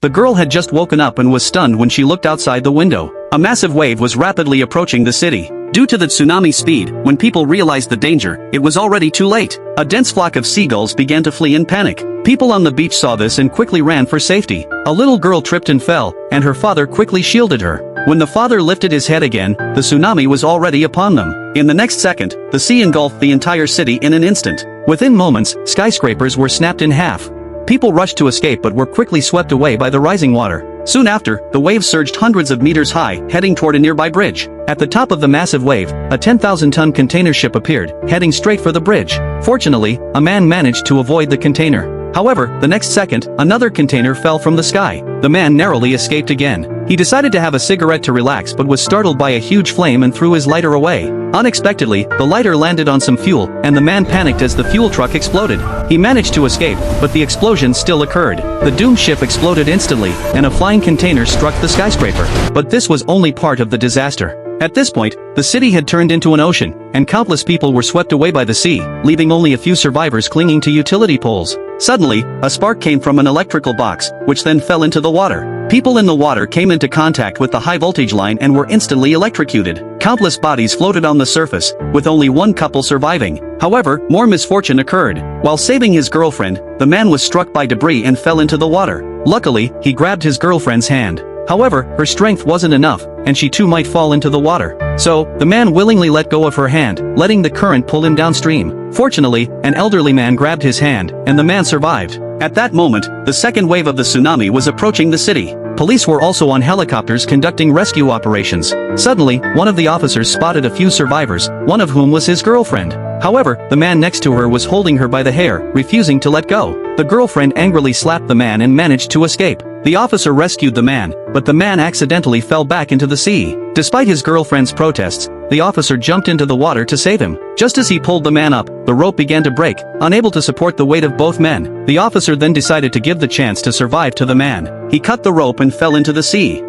The girl had just woken up and was stunned when she looked outside the window. A massive wave was rapidly approaching the city. Due to the tsunami speed, when people realized the danger, it was already too late. A dense flock of seagulls began to flee in panic. People on the beach saw this and quickly ran for safety. A little girl tripped and fell, and her father quickly shielded her. When the father lifted his head again, the tsunami was already upon them. In the next second, the sea engulfed the entire city in an instant. Within moments, skyscrapers were snapped in half. People rushed to escape but were quickly swept away by the rising water. Soon after, the wave surged hundreds of meters high, heading toward a nearby bridge. At the top of the massive wave, a 10,000-ton container ship appeared, heading straight for the bridge. Fortunately, a man managed to avoid the container. However, the next second, another container fell from the sky. The man narrowly escaped again. He decided to have a cigarette to relax but was startled by a huge flame and threw his lighter away. Unexpectedly, the lighter landed on some fuel, and the man panicked as the fuel truck exploded. He managed to escape, but the explosion still occurred. The doomed ship exploded instantly, and a flying container struck the skyscraper. But this was only part of the disaster. At this point, the city had turned into an ocean, and countless people were swept away by the sea, leaving only a few survivors clinging to utility poles. Suddenly, a spark came from an electrical box, which then fell into the water. People in the water came into contact with the high-voltage line and were instantly electrocuted. Countless bodies floated on the surface, with only one couple surviving. However, more misfortune occurred. While saving his girlfriend, the man was struck by debris and fell into the water. Luckily, he grabbed his girlfriend's hand. However, her strength wasn't enough, and she too might fall into the water. So, the man willingly let go of her hand, letting the current pull him downstream. Fortunately, an elderly man grabbed his hand, and the man survived. At that moment, the second wave of the tsunami was approaching the city. Police were also on helicopters conducting rescue operations. Suddenly, one of the officers spotted a few survivors, one of whom was his girlfriend. However, the man next to her was holding her by the hair, refusing to let go. The girlfriend angrily slapped the man and managed to escape. The officer rescued the man, but the man accidentally fell back into the sea. Despite his girlfriend's protests, the officer jumped into the water to save him. Just as he pulled the man up, the rope began to break, unable to support the weight of both men. The officer then decided to give the chance to survive to the man. He cut the rope and fell into the sea.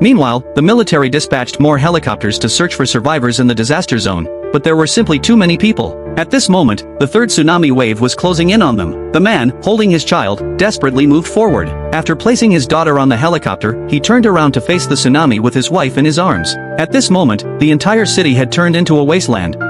Meanwhile, the military dispatched more helicopters to search for survivors in the disaster zone, but there were simply too many people. At this moment, the third tsunami wave was closing in on them. The man, holding his child, desperately moved forward. After placing his daughter on the helicopter, he turned around to face the tsunami with his wife in his arms. At this moment, the entire city had turned into a wasteland.